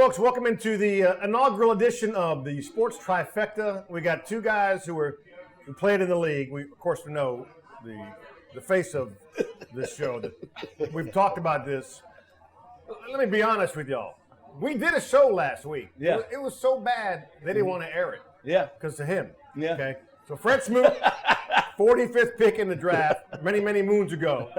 folks. Welcome into the inaugural edition of the Sports Trifecta. We got two guys who played in the league. We, of course, know the face of this show. We've talked about this. Let me be honest with y'all. We did a show last week. Yeah. It was so bad they didn't want to air it. Yeah. Because of him. Yeah. Okay. So Fred Smoot, 45th pick in the draft, many moons ago.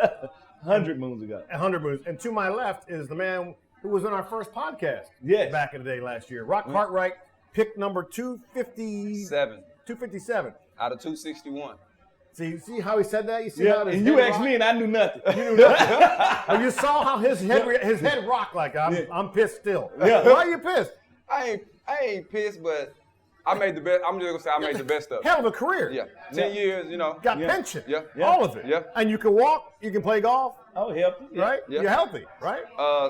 100 moons ago. 100 moons. And to my left is the man who was on our first podcast back in the day last year. Cartwright, pick number 257. 257. Out of 261. See how he said that? You see how and you asked me and I knew nothing. Oh, you saw how his head rocked like I'm pissed still. Yeah. Why are you pissed? I ain't pissed, but I made the best. I'm just gonna say I made the best of it. Hell of a career. Yeah. 10 years, Got pension. Yeah. All of it. Yeah. And you can walk, you can play golf. Oh, healthy. Right? Yeah. You're healthy, right?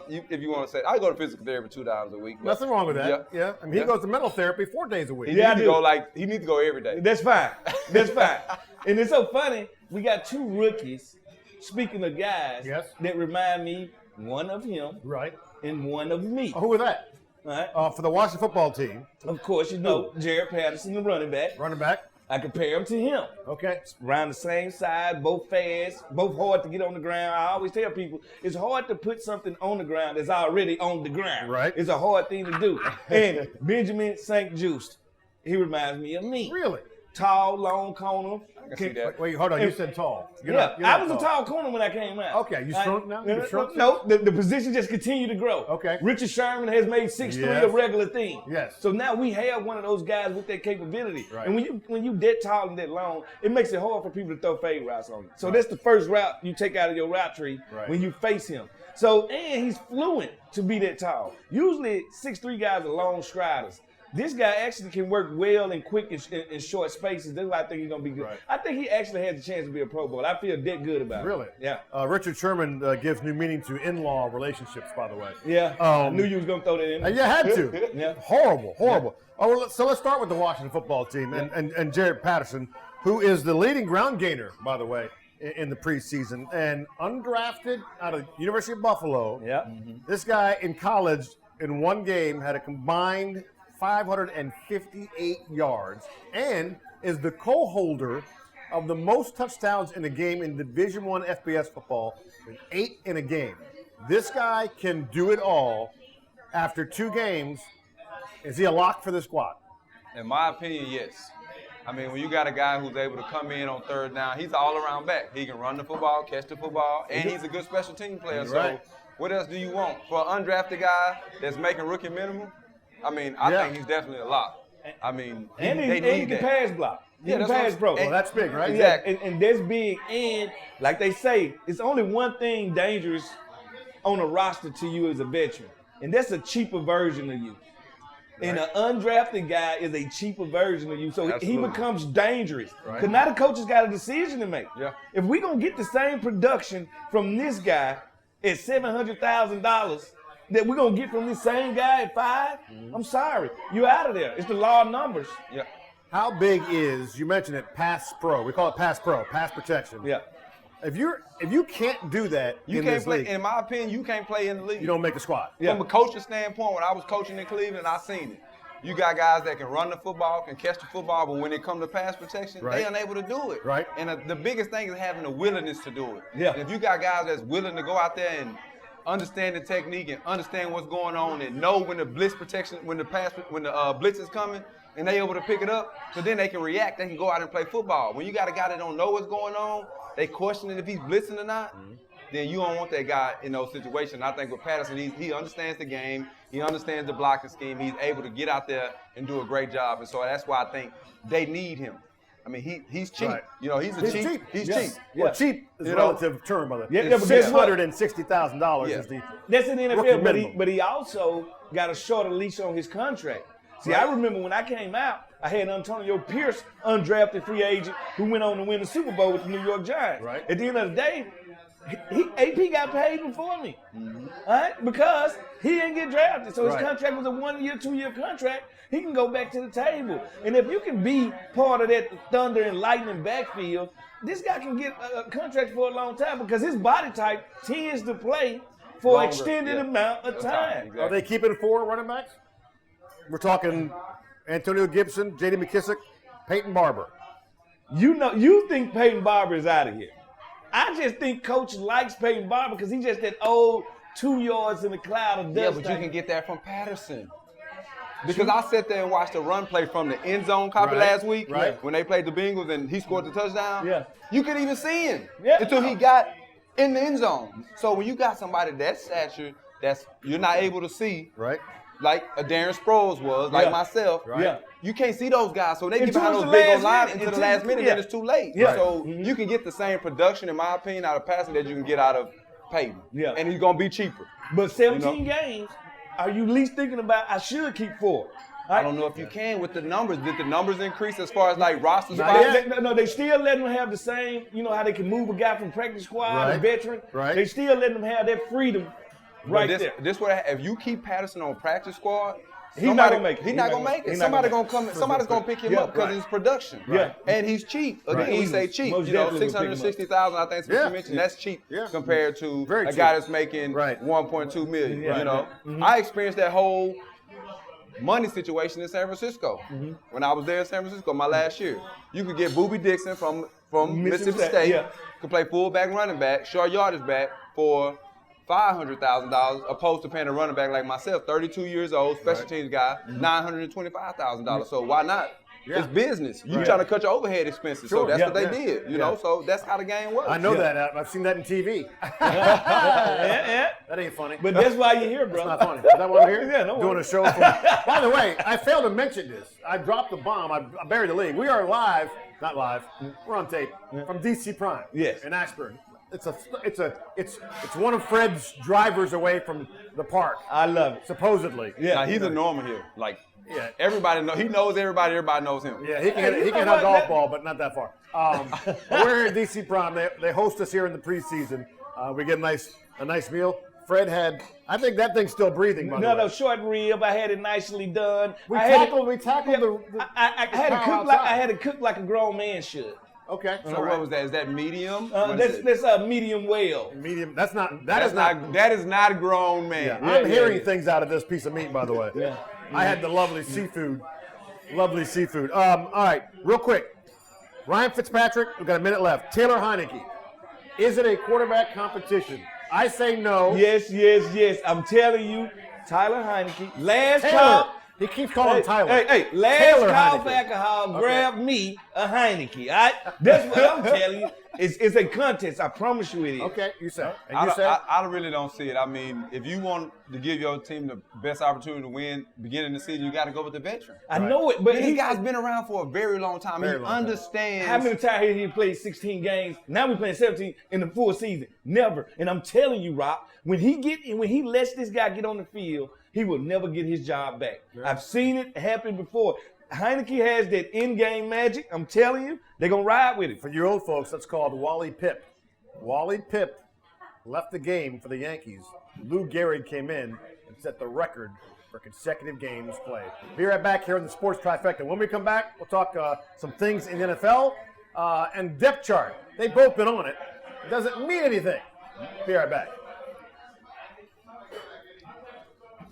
If you want to say, I go to physical therapy 2 times a week. Nothing wrong with that. Yeah. I mean, he goes to mental therapy 4 days a week. He needs to go every day. That's fine. That's fine. And it's so funny. We got 2 rookies. Speaking of guys, that remind me one of him, right, and one of me. Oh, who was that? Right. For the Washington football team. Of course, Jared Patterson, the running back. Running back. I compare him to him. Okay. Around the same size, both fast, both hard to get on the ground. I always tell people it's hard to put something on the ground that's already on the ground. Right. It's a hard thing to do. And Benjamin St. Just, he reminds me of me. Really? Tall, long corner. I can see that. Wait, hold on. You said tall. I was a tall corner when I came out. Okay, you shrunk now? No, the position just continued to grow. Okay. Richard Sherman has made 6'3" a regular thing. Yes. So now we have one of those guys with that capability. Right. And when you that tall and that long, it makes it hard for people to throw fade routes on you. So that's the first route you take out of your route tree when you face him. So, and he's fluent to be that tall. Usually 6'3" guys are long striders. This guy actually can work well and quick in short spaces. That's why I think he's going to be good. Right. I think he actually has a chance to be a Pro Bowl. I feel that good about it. Really? Yeah. Richard Sherman gives new meaning to in-law relationships, by the way. Yeah. I knew you was going to throw that in. You had to. Yeah. Horrible. Yeah. Oh, well, so let's start with the Washington football team and Jared Patterson, who is the leading ground gainer, by the way, in the preseason. And undrafted out of University of Buffalo. Yeah. This guy in college in one game had a combined 558 yards and is the co-holder of the most touchdowns in a game in Division I FBS football, with 8 in a game. This guy can do it all. After 2 games, is he a lock for the squad? In my opinion, yes. I mean, when you got a guy who's able to come in on 3rd down, he's an all-around back. He can run the football, catch the football, and he's a good special team player. Right. So what else do you want? For an undrafted guy that's making rookie minimum, I mean, I think he's definitely a lock. I mean, they need he can that. pass block. He can that's pass pro. Well, that's big, right? Exactly. Yeah, and that's big. And like they say, it's only one thing dangerous on a roster to you as a veteran, and that's a cheaper version of you. Right. And an undrafted guy is a cheaper version of you, so he becomes dangerous. Because now the coach has got a decision to make. Yeah. If we're going to get the same production from this guy at $700,000 that we're going to get from this same guy at 5, I'm sorry. You're out of there. It's the law of numbers. Yeah. How big is, you mentioned it, pass pro. We call it pass pro, pass protection. Yeah. If you can't do that in this league, in my opinion, you can't play in the league. you don't make the squad. Yeah. From a coaching standpoint, when I was coaching in Cleveland, I seen it. You got guys that can run the football, can catch the football, but when it comes to pass protection, they unable to do it. Right. And the biggest thing is having the willingness to do it. Yeah. And if you got guys that's willing to go out there and understand the technique and understand what's going on and know when the blitz protection, when the blitz is coming, and they able to pick it up, so then they can react. They can go out and play football. When you got a guy that don't know what's going on, they questioning if he's blitzing or not, then you don't want that guy in those situations. I think with Patterson, he understands the game. He understands the blocking scheme. He's able to get out there and do a great job. And so that's why I think they need him. I mean, he's cheap. Right. You know, he's cheap. He's cheap. Well, cheap is a relative term, brother. Yeah, but $660,000 is the that's in the rookie NFL, minimum. but he also got a shorter leash on his contract. See, I remember when I came out, I had Antonio Pierce, undrafted free agent, who went on to win the Super Bowl with the New York Giants. Right. At the end of the day, AP got paid before me, all right? Because he didn't get drafted. So his contract was a 1-year, 2-year contract. He can go back to the table. And if you can be part of that Thunder and Lightning backfield, this guy can get a contract for a long time because his body type tends to play for an extended amount of time. Exactly. Are they keeping 4 running backs? We're talking Antonio Gibson, J.D. McKissick, Peyton Barber. You think Peyton Barber is out of here. I just think Coach likes Peyton Barber because he's just that old 2 yards in the cloud of dust. Yeah, but you can get that from Patterson. Because I sat there and watched the run play from the end zone copy last week when they played the Bengals and he scored the touchdown. Yeah. You could even see him until he got in the end zone. So when you got somebody that stature you're not able to see, like a Darren Sproles was, like myself, you can't see those guys. So when they get behind those big old lines into the last minute, then it's too late. So you can get the same production, in my opinion, out of Patterson that you can get out of Peyton. And he's going to be cheaper. But 17 games, are you at least thinking about, I should keep 4? I don't know if you can with the numbers. Did the numbers increase as far as like roster spots? No, they still letting them have the same, how they can move a guy from practice squad, a veteran. They still letting them have that freedom there. This way, if you keep Patterson on practice squad, he's not gonna make it. He's not gonna make it. Somebody's gonna pick him up because of his production. And he's cheap. Again, we say cheap. $660,000. I think is what you mentioned. That's cheap compared to a guy that's making $1.2 million. I experienced that whole money situation in San Francisco when I was there in San Francisco my last year. You could get Boobie Dixon from Mississippi State, could play fullback, running back, short yardage back for $500,000 opposed to paying a running back like myself, 32 years old, special teams guy, $925,000. So why not? It's business. You trying to cut your overhead expenses. So that's what they did, you know. So that's how the game works. I know that. I've seen that in TV. That ain't funny. But that's why you're here, bro. That's not funny. Is that why I'm here? Yeah, no Doing a show. By the way, I failed to mention this. I dropped the bomb. I buried the lead. We are live, not live. We're on tape from DC Prime. In Ashburn. It's one of Fred's drivers away from the park. I love it. Supposedly. Now, he's a normal here. Like, everybody knows. He knows everybody. Everybody knows him. Yeah, he can hit a golf ball, but not that far. We're here at DC Prime. They host us here in the preseason. We get a nice meal. Fred had, I think that thing's still breathing. No, short rib. I had it nicely done. We tackled the. I had it cooked like a grown man should. Okay. So what was that? Is that medium? That's a medium well. Medium. That is not a grown man. Yeah, I'm hearing things out of this piece of meat, by the way. I had the lovely seafood. All right, real quick. Ryan Fitzpatrick, we've got a minute left. Taylor Heineke. Is it a quarterback competition? I say no. Yes. I'm telling you, Tyler Heineke. Last call. He keeps calling Tyler. Hey, last call for alcohol, grab me a Heineke. That's what I'm telling you. It's a contest. I promise you it is. Okay, you say. I really don't see it. I mean, if you want to give your team the best opportunity to win beginning of the season, you got to go with the veteran. I know it, but this guy's been around for a very long time. He understands. How many times has he played 16 games? Now we're playing 17 in the full season. Never. And I'm telling you, Rob, when he lets this guy get on the field, he will never get his job back. I've seen it happen before. Heineke has that in-game magic. I'm telling you, they're going to ride with it. For you old folks, that's called Wally Pipp. Wally Pipp left the game for the Yankees. Lou Gehrig came in and set the record for consecutive games played. Be right back here in the Sports Trifecta. When we come back, we'll talk some things in the NFL and depth chart. They've both been on it. It doesn't mean anything. Be right back.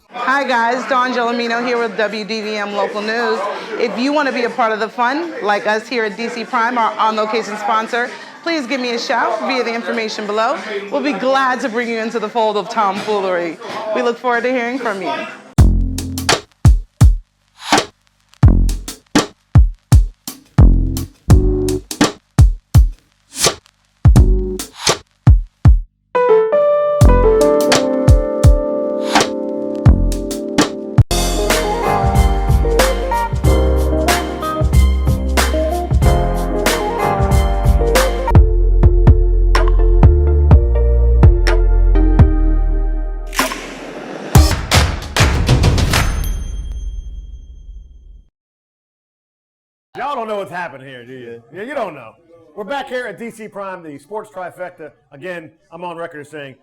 Hi guys, Dawn Gelomino here with WDVM Local News. If you want to be a part of the fun, like us here at DC Prime, our on-location sponsor, please give me a shout via the information below. We'll be glad to bring you into the fold of tomfoolery. We look forward to hearing from you. Y'all don't know what's happening here, do you? Yeah, you don't know. We're back here at DC Prime, the Sports Trifecta. Again, I'm on record as saying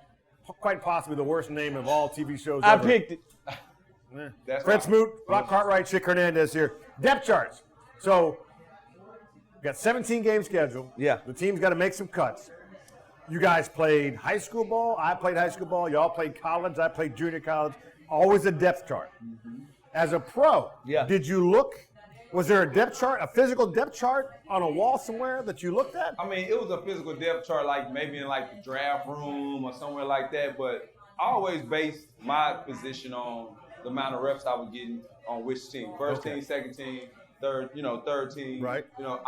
quite possibly the worst name of all TV shows ever. I picked it. Fred Smoot, Cartwright, Hernandez here. Depth charts. So, we've got 17 games scheduled. Yeah. The team's got to make some cuts. You guys played high school ball. I played high school ball. Y'all played college. I played junior college. Always a depth chart. As a pro, did you look? Was there a depth chart, a physical depth chart on a wall somewhere that you looked at? I mean, it was a physical depth chart, like maybe in like the draft room or somewhere like that. But I always based my position on the amount of reps I was getting on which team. First team, second team, third team. Right. I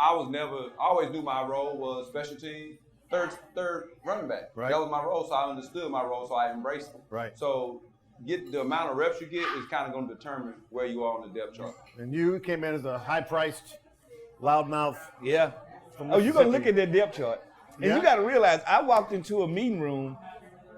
always knew my role was special team, third running back. Right. That was my role, so I understood my role, so I embraced it. Right. So get the amount of reps you get is kind of going to determine where you are on the depth chart. And you came in as a high-priced, loudmouth. Yeah. from Oh, you're going to Mississippi. look at that depth chart. And Yeah. you got to realize, I walked into a meeting room,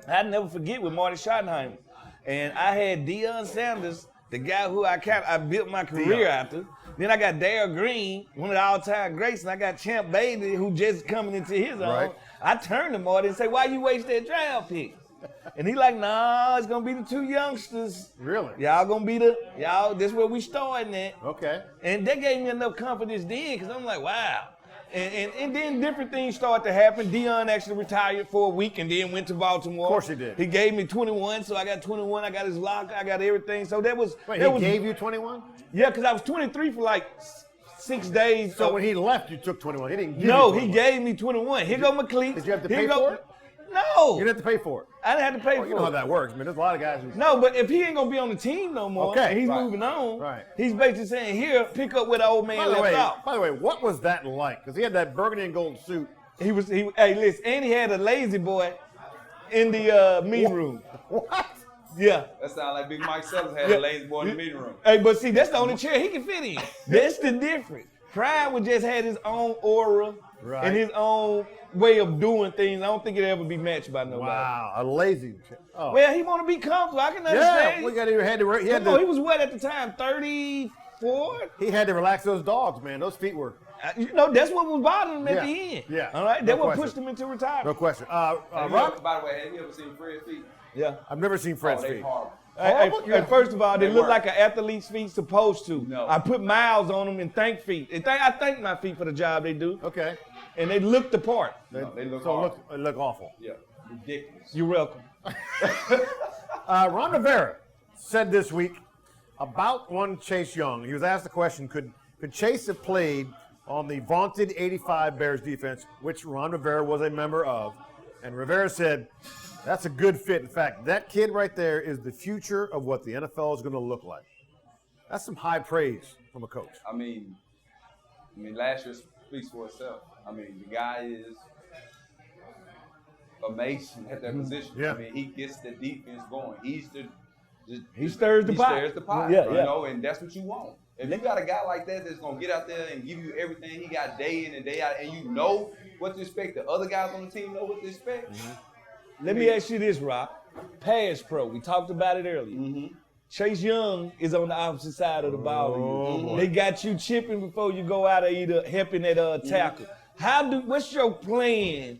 I'd never forget, with Marty Schottenheimer. And I had Deion Sanders, the guy who I built my career after. Then I got Darryl Green, one of the all-time greats, and I got Champ Bailey, who just coming into his own. Right. I turned to Marty and say, why you waste that draft pick? And he like, nah, it's gonna be the two youngsters. Really? Y'all gonna be this where we starting at. Okay. And that gave me enough confidence then, because I'm like, wow. And then different things started to happen. Deion actually retired for a week and then went to Baltimore. Of course he did. He gave me 21, so I got 21. I got his lock. I got everything. So that was. Wait, that he was, gave you 21? Yeah, because I was 23 for like 6 days. So when he left, you took 21. He didn't give you No, 21. he gave me 21. Here go my cleats. Did you have to Here pay go- for it? No. You didn't have to pay for it. I didn't have to pay Well, for you know how it. that works, man. There's a lot of guys who. No, but if he ain't gonna be on the team no more, Okay, and he's right. moving on, Right. he's basically saying, here, pick up where the old man left off. By the way, what was that like? Because he had that burgundy and gold suit. Hey, listen, and he had a lazy boy in the meeting room. What? Yeah. That sounds like Big Mike Sellers had a lazy boy in the meeting room. Hey, but see, that's the only chair he can fit in. That's the difference. Prime would just had his own aura Right. and his own way of doing things. I don't think it'll ever be matched by nobody. Wow, a lazy. Oh. Well, he want to be comfortable. I can yeah, understand. we got he had Come on, he to, was what at the time? 34? he had to relax those dogs, man. Those feet were That's what was bothering him at Yeah. the end. Yeah. All right, No that what question. pushed him into retirement. no question. By Rob, the way, have you ever seen Fred's feet? Yeah. I've never seen Fred's They feet. horrible. Hey, first of all, they They look work. like an athlete's feet supposed to. No. I put miles on them and thank feet. I thank my feet for the job they do. Okay. And they look the part. No, they look so horrible. they look awful. Yeah, ridiculous. You're welcome. Ron Rivera said this week about one Chase Young. He was asked the question, could Chase have played on the vaunted 85 Bears defense, which Ron Rivera was a member of? And Rivera said, that's a good fit. In fact, that kid right there is the future of what the NFL is going to look like. That's some high praise from a coach. I mean, last year speaks for itself. I mean, the guy is amazing at that position. Yeah. I mean, he gets the defense going. He stirs the pot. Stirs the pot. Yeah, you yeah. know, and that's what you want. If you got a guy like that that's gonna get out there and give you everything he got day in and day out, and you know what to expect, the other guys on the team know what to expect. Let me ask you this, Rob. Pass pro. We talked about it earlier. Mm-hmm. Chase Young is on the opposite side of the ball. Oh, They got you chipping before you go out of either helping that tackle. What's your plan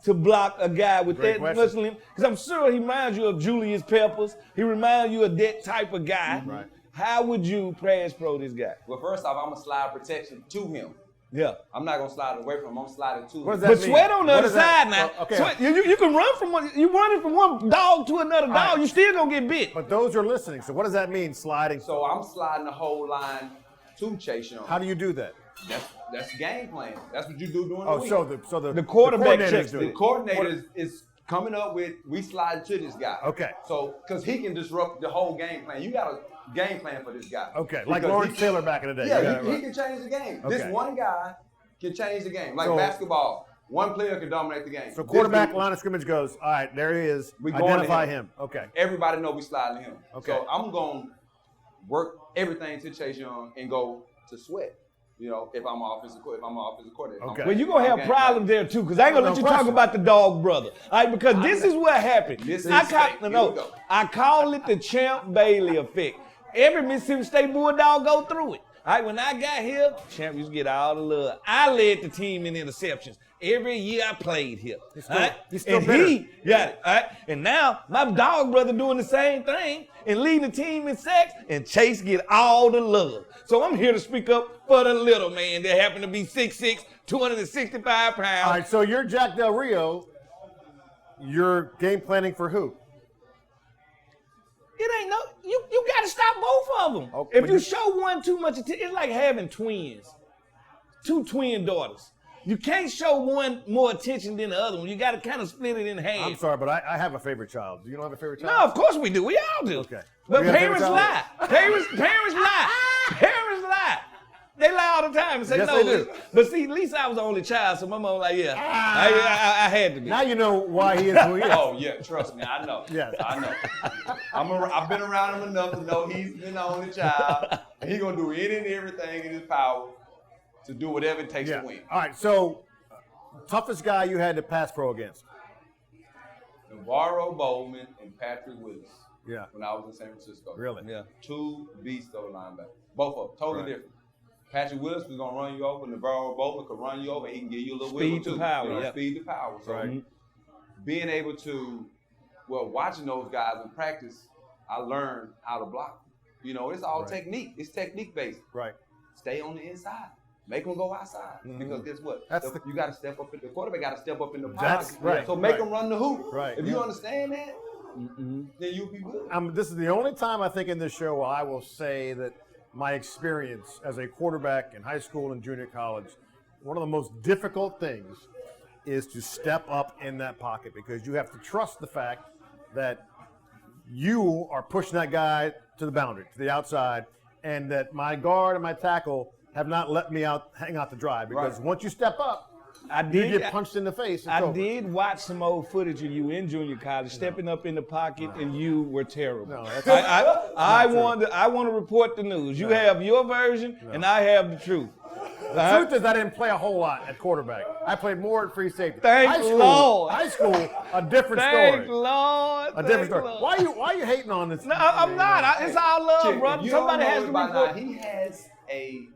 to block a guy with Great that question. muscle? Because I'm sure he reminds you of Julius Peppers. He reminds you of that type of guy. Right. How would you pass pro this guy? Well, first off, I'm gonna slide protection to him. Yeah. I'm not gonna slide away from him. I'm gonna slide it to What him. does that But mean? Sweat on the What other does that- side now. Oh, okay. Sweat, you can run from one. You running from one dog to another dog. right. You still gonna get bit. But those are listening. So what does that mean, sliding? So I'm sliding the whole line to Chase Young. How do you do that? That's game plan. That's what you do during the Oh, week. so the The quarterback coordinator's checks doing The it. coordinator is coming up with, we slide to this guy. Okay. So, because he can disrupt the whole game plan. You got a game plan for this guy. Okay, like Because Lawrence he- Taylor back in the day. Yeah, You got it he right. can change the game. Okay. This one guy can change the game. Like So- basketball, one player can dominate the game. So This quarterback dude- line of scrimmage goes, all right, there he is. We going to Identify him. him. Okay. Everybody know we sliding to him. Okay. So I'm going to work everything to Chase Young and go to Sweat. You know, if I'm an offensive coordinator. Okay. Well, you're going to have problems there, too, because I ain't going to No let you talk question. about the dog brother. All right, because this is what happened. This is I fake. Here we go. I call it the Champ Bailey effect. Every Mississippi State Bulldog go through it. All right, when I got here, Champ used to get all the love. I led the team in interceptions. Every year I played here. still- all right? he's still and bitter. he got it. All right? And now my dog brother doing the same thing and leading the team in sacks, and Chase get all the love. So I'm here to speak up for the little man that happened to be 6'6", 265 pounds. All right, so you're Jack Del Rio, you're game planning for who? It ain't no, you got to stop both of them. Okay, if you show one too much attention, it's like having twins, 2 twin daughters. You can't show one more attention than the other one. You got to kind of split it in half. I'm sorry, but I have a favorite child. Do you don't have a favorite child? No, of course we do. We all do. Okay. But You have a parents favorite lie. child? Parents lie. Parents lie. They lie all the time and say Yes, no. they do. But see, at least I was the only child, so my mom was like, yeah, I had to be. Now you know why he is who he is. Oh yeah, trust me, I know. Yes. I know. I've been around him enough to know he's been the only child, and he's gonna do any and everything in his power to do whatever it takes to win. All right. So, toughest guy you had to pass pro against? Navarro Bowman and Patrick Willis. Yeah. When I was in San Francisco. Really? Yeah. 2 beasts of linebackers. Both of them, totally different. Patrick Willis was gonna run you over. Navarro Bowman could run you over. He can give you a little Speed wiggle to too. power, You know, yeah. Speed to power. So being able to, watching those guys in practice, I learned how to block. You know, it's all technique. It's technique based. Right. Stay on the inside. Make them go outside. Because guess what? That's you got to step up. The quarterback got to step up in the That's pocket. right. So make Right. them run the hoop. Right. If you understand that, then you'll be good. This is the only time I think in this show I will say that my experience as a quarterback in high school and junior college, one of the most difficult things is to step up in that pocket because you have to trust the fact that you are pushing that guy to the boundary, to the outside, and that my guard and my tackle have not let me hang out to dry because once you step up, you get punched in the face. I did watch some old footage of you in junior college, stepping up in the pocket, and you were terrible. No, that's I want to report the news. You have your version, and I have the truth. The truth is I didn't play a whole lot at quarterback. I played more at free safety. Thank Lord. High school, a different Thank story. Lord. A different story. Lord. Why are you hating on this? No, I'm not. It's all love, Chick, brother. you Somebody don't know has to it by report. now. He has a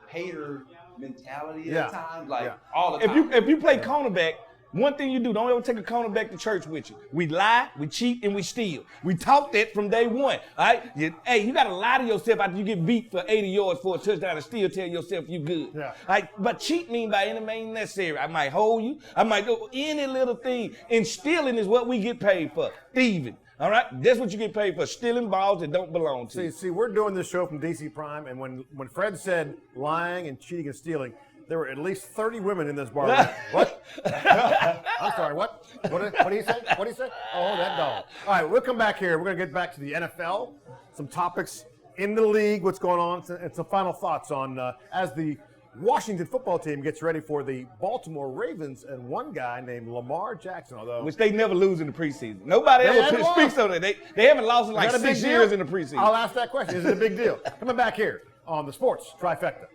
hater mentality Yeah. at times, like Yeah. all the time. If you play cornerback, one thing you do, don't ever take a cornerback to church with you. We lie, we cheat, and we steal. We taught that from day one. All right? You got to lie to yourself after you get beat for 80 yards for a touchdown and still tell yourself you good. Yeah. All right? But cheat means by any means necessary. I might hold you. I might do any little thing. And stealing is what we get paid for. Thieving. All right? That's what you get paid for. Stealing balls that don't belong to you. See, we're doing this show from DC Prime, and when Fred said lying and cheating and stealing, there were at least 30 women in this bar. What? I'm sorry, what? What did he say? What did he say? Oh, that dog. All right, we'll come back here. We're going to get back to the NFL, some topics in the league, what's going on, and some final thoughts on as the Washington football team gets ready for the Baltimore Ravens and one guy named Lamar Jackson, Which they never lose in the preseason. Nobody ever speaks on it. They haven't lost in like 6 years in the preseason. I'll ask that question. Is it a big deal? Coming back here on the Sports Trifecta.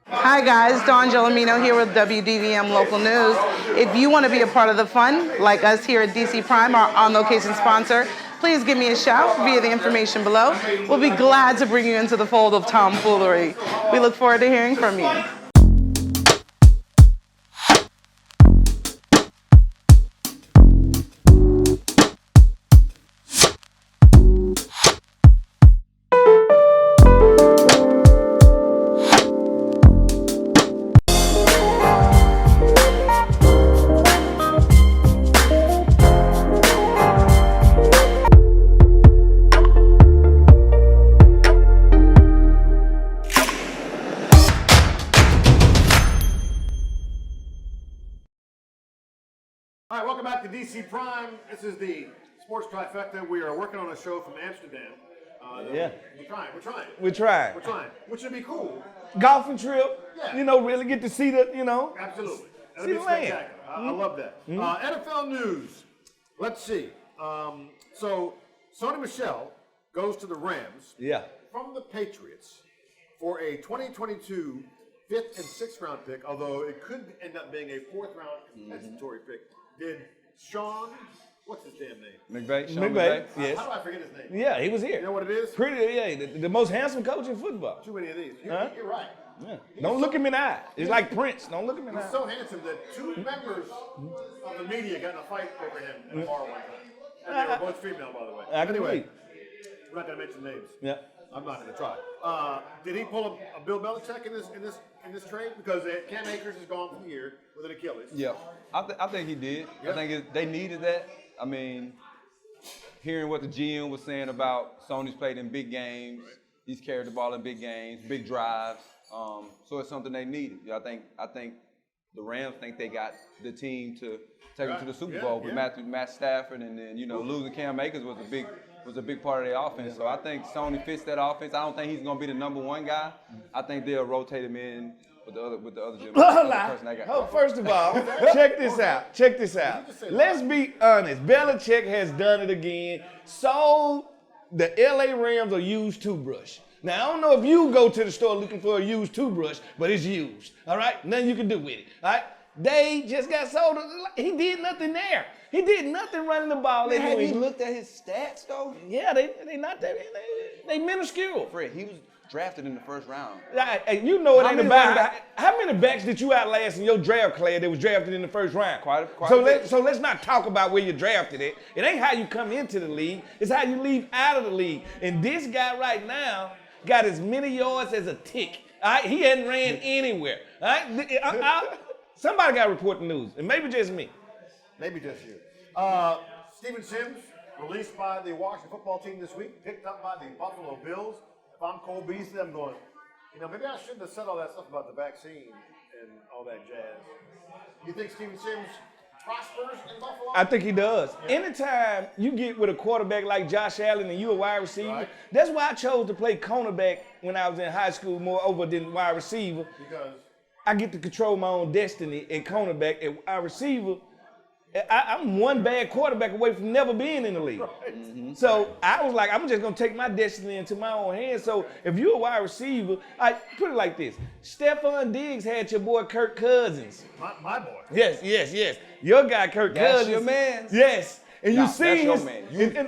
Hi guys, Dawn Gelomino here with WDVM Local News. If you want to be a part of the fun, like us here at DC Prime, our on-location sponsor, please give me a shout via the information below. We'll be glad to bring you into the fold of tomfoolery. We look forward to hearing from you. All right, welcome back to DC Prime. This is the Sports Trifecta. We are working on a show from Amsterdam. We're trying. Which should be cool. Golfing trip. Yeah. Really get to see the, Absolutely. That'll See be the land. spectacular. I love that. NFL news. Let's see. So Sony Michel goes to the Rams from the Patriots for a 2022 5th and 6th round pick, although it could end up being a 4th round compensatory pick. Did Sean, what's his damn name? McVay, yes. How do I forget his name? Yeah, he was here. You know what it is? The most handsome coach in football. Too many of these. You're right. Yeah. Don't look him in the eye. It's like Prince. Don't look him in the eye. He's so handsome that 2 members of the media got in a fight over him at a bar one time. And they were both female, by the way. Anyway, we're not going to mention names. Yeah. I'm not going to try. Did he pull a Bill Belichick in this trade? Because Cam Akers is gone for the year with an Achilles. Yeah, I think he did. Yeah. I think they needed that. I mean, hearing what the GM was saying about Sony's played in big games, he's carried the ball in big games, big drives. So it's something they needed. I think the Rams think they got the team to take them to the Super Bowl with Matt Stafford, and then losing Cam Akers was a big part of their offense. So I think Sony fits that offense. I don't think he's going to be the number one guy. I think they'll rotate him in with the other person they got. Oh, first of all, check this out. Let's be honest. Belichick has done it again. So the LA Rams a used toothbrush. Now, I don't know if you go to the store looking for a used toothbrush, but it's used, all right? Nothing you can do with it, all right? They just got sold. He did nothing there. He did nothing running the ball. Have you looked at his stats, though? Yeah, they not that. They minuscule. Fred, he was drafted in the first round. You know it ain't about how many backs did you outlast in your draft class that was drafted in the first round? Quite so let's not talk about where you drafted it. It ain't how you come into the league. It's how you leave out of the league. And this guy right now got as many yards as a tick. All right? He hadn't ran anywhere. All right? Somebody got to report the news, and maybe just me. Maybe just you. Steven Sims, released by the Washington football team this week, picked up by the Buffalo Bills. If I'm Cole Beasley, I'm going, maybe I shouldn't have said all that stuff about the vaccine and all that jazz. You think Steven Sims prospers in Buffalo? I think he does. Yeah. Anytime you get with a quarterback like Josh Allen and you a wide receiver, right. That's why I chose to play cornerback when I was in high school more over than wide receiver. Because I get to control my own destiny at cornerback. At wide receiver, I'm one bad quarterback away from never being in the league. Right. Mm-hmm. So I was like, I'm just going to take my destiny into my own hands. So if you're a wide receiver, I put it like this. Stephon Diggs had your boy Kirk Cousins. My boy. Yes. Your guy Kirk Cousins. That's your man. Yes. And you see his,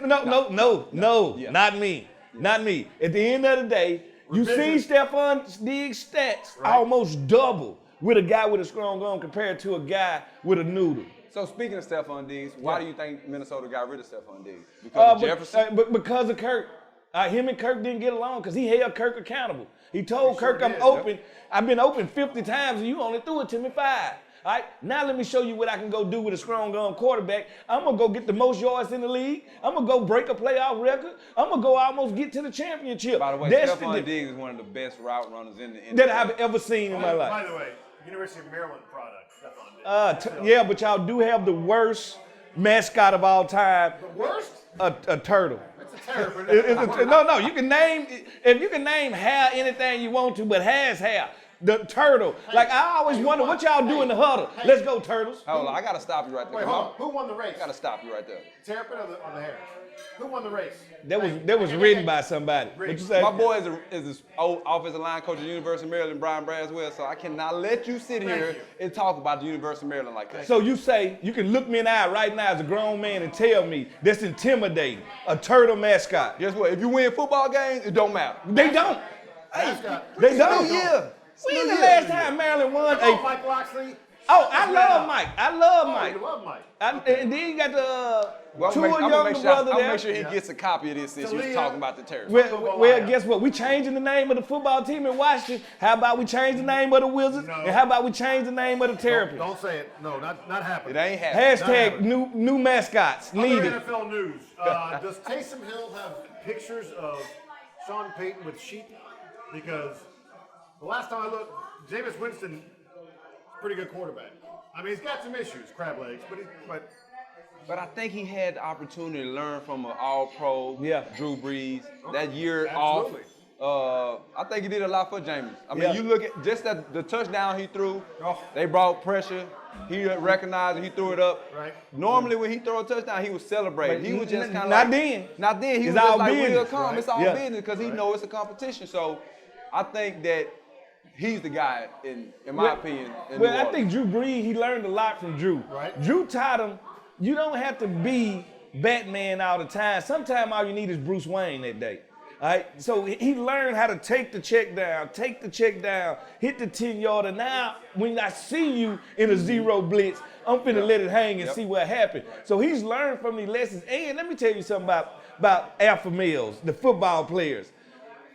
No. Not me. Not me. At the end of the day, you see Stephon Diggs' stats almost double with a guy with a strong arm compared to a guy with a noodle. So speaking of Stephon Diggs, why do you think Minnesota got rid of Stephon Diggs? Because of Jefferson? Because of Kirk. Him and Kirk didn't get along because he held Kirk accountable. He told Kirk, I'm open. Yep. I've been open 50 times and you only threw it to me 5. All right, now let me show you what I can go do with a strong arm quarterback. I'm going to go get the most yards in the league. I'm going to go break a playoff record. I'm going to go almost get to the championship. By the way, Stephon Diggs is one of the best route runners in the NFL. That I've ever seen in my life. By the way, University of Maryland product, Stephon Diggs. Yeah, but y'all do have the worst mascot of all time. The worst? A turtle. It's a terrible. No, you can name, if you can name hair anything you want to, but has hair. The turtle. Like, I always wonder what y'all do in the huddle. Let's go, turtles. Hold on, I got to stop you right there. Wait, hold on. Who won the race? I got to stop you right there. Terrapin or the hair? Who won the race? That was written by somebody. What you say? My boy is the old offensive line coach at the University of Maryland, Brian Braswell, so I cannot let you sit here and talk about the University of Maryland like that. So you say, you can look me in the eye right now as a grown man and tell me that's intimidating, a turtle mascot. Guess what? If you win football games, it don't matter. They don't. They don't. Yeah. When the last time Maryland won a Mike Loxley? Oh, I love Mike. You love Mike. And then you got the I'm going to make sure he gets a copy of this since you was talking about the terrorists. Well, guess what? We changing the name of the football team in Washington. How about we change the name of the Wizards? No. And how about we change the name of the Terrapins? Don't say it. No, not happening. It ain't happening. Hashtag new mascots needed. Other NFL news. Does Taysom Hill have pictures of Sean Payton with sheep? Because the last time I looked, Jameis Winston, pretty good quarterback. I mean, he's got some issues, crab legs, but I think he had the opportunity to learn from an all-pro, Drew Brees, that year absolutely. Off. I think he did a lot for Jameis. I mean, you look at just the touchdown he threw, they brought pressure. He recognized and he threw it up. Right. Normally, when he throw a touchdown, he was celebrating. He was just kind of not then. Not then. He was just like real calm. Right. It's all business because he knows it's a competition. So I think that he's the guy, in my opinion. I think Drew Brees, he learned a lot from Drew. Right. Drew taught him, you don't have to be Batman all the time. Sometimes all you need is Bruce Wayne that day. All right? So he learned how to take the check down, hit the 10-yarder. Now, when I see you in a zero blitz, I'm finna let it hang and see what happens. So he's learned from these lessons. And let me tell you something about alpha males, the football players.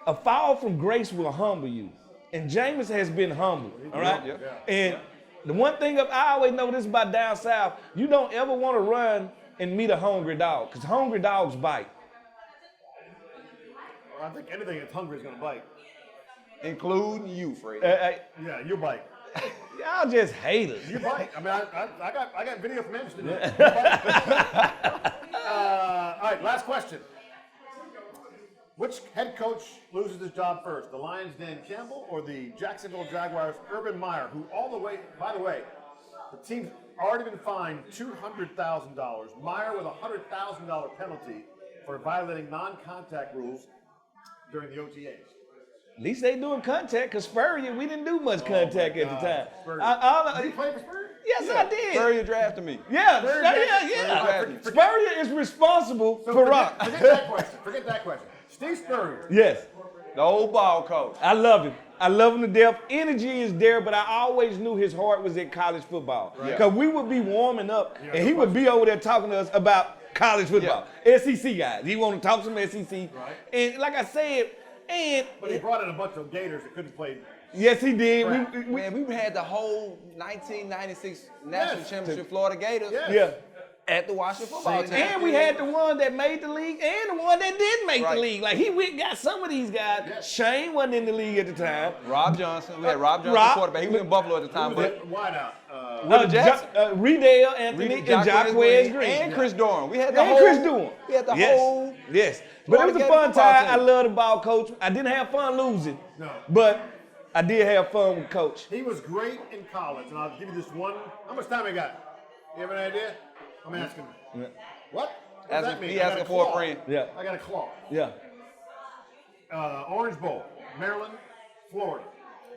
A fall from grace will humble you. And Jameis has been humble, all right? And the one thing I always know this about down south, you don't ever want to run and meet a hungry dog, because hungry dogs bite. Well, I think anything that's hungry is going to bite. Including you, Fred. Yeah, you bite. Y'all just haters. You bite. I mean, I got video from Anderson. All right, last question. Which head coach loses his job first? The Lions' Dan Campbell or the Jacksonville Jaguars' Urban Meyer, who by the way, the team's already been fined $200,000. Meyer with a $100,000 penalty for violating non-contact rules during the OTAs. At least they doing contact, because Spurrier, we didn't do much contact at the time. Did he play for Spurrier? Yes, I did. Spurrier drafted me. Yeah, drafted me. Spurrier is responsible for rock. Forget that question. Steve Spurrier. Yes. The old ball coach. I love him. I love him to death. Energy is there, but I always knew his heart was at college football. Because we would be warming up, and he would be over there talking to us about college football. SEC guys. He wanted to talk some SEC. Right. And like I said, but he brought in a bunch of Gators that couldn't play. Yes, he did. We had the whole 1996 National Championship Florida Gators. Yeah. At the Washington football team. And we had the one that made the league and the one that didn't make the league. Like, he got some of these guys. Yes. Shane wasn't in the league at the time. Rob Johnson. We had Rob Johnson, quarterback. He was in Buffalo at the time. Wide out. Redale Anthony and Jacquez Green. And Chris Dorn. We had the Chris Dorn. We had the whole. Yes. But it was a fun time. I love the ball coach. I didn't have fun losing. No. But I did have fun with Coach. He was great in college. And I'll give you this one. How much time I got? You have an idea? I'm asking. Yeah. What? What does that mean? He asking for a friend. Yeah. I got a claw. Yeah. Orange Bowl, Maryland, Florida.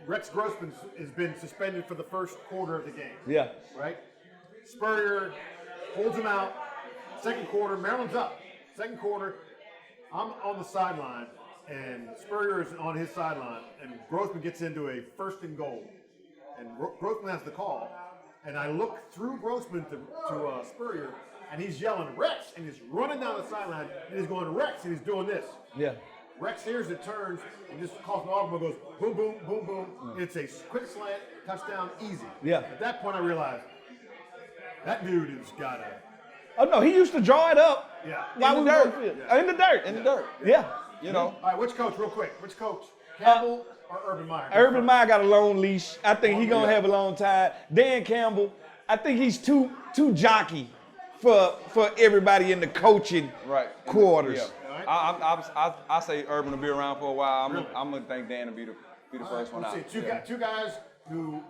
Rex Grossman has been suspended for the first quarter of the game. Yeah. Right? Spurrier holds him out. Second quarter, Maryland's up. Second quarter, I'm on the sideline, and Spurrier is on his sideline, and Grossman gets into a first and goal. And Grossman has the call. And I look through Grossman to Spurrier, and he's yelling Rex, and he's running down the sideline, and he's going Rex, and he's doing this. Yeah. Rex hears it, turns, and just calls an audible, goes boom, boom, boom, boom. And it's a quick slant, touchdown, easy. Yeah. At that point, I realized that dude has got to. Oh no, he used to draw it up. Yeah. In the dirt. In the dirt. Yeah. You know. All right, which coach, real quick? Which coach? Campbell or Urban Meyer? Urban Meyer got a long leash. I think he's gonna have a long time. Dan Campbell, I think he's too jockey for everybody in the coaching quarters. Yeah. I say Urban will be around for a while. I'm gonna think Dan will be the first one out. Two guys who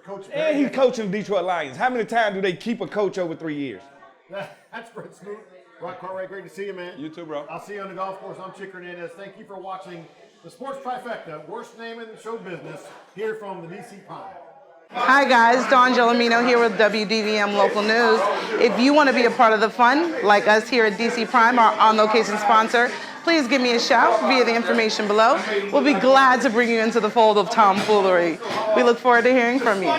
coach. And he's coaching the Detroit Lions. How many times do they keep a coach over 3 years? That's Brett Smoot. Cartwright, great to see you, man. You too, bro. I'll see you on the golf course. I'm Chick Hernandez. Thank you for watching the Sports Trifecta, worst name in show business, here from the DC Prime. Hi guys, Dawn Gelomino here with WDVM Local News. If you want to be a part of the fun, like us here at DC Prime, our on-location sponsor, please give me a shout via the information below. We'll be glad to bring you into the fold of tomfoolery. We look forward to hearing from you.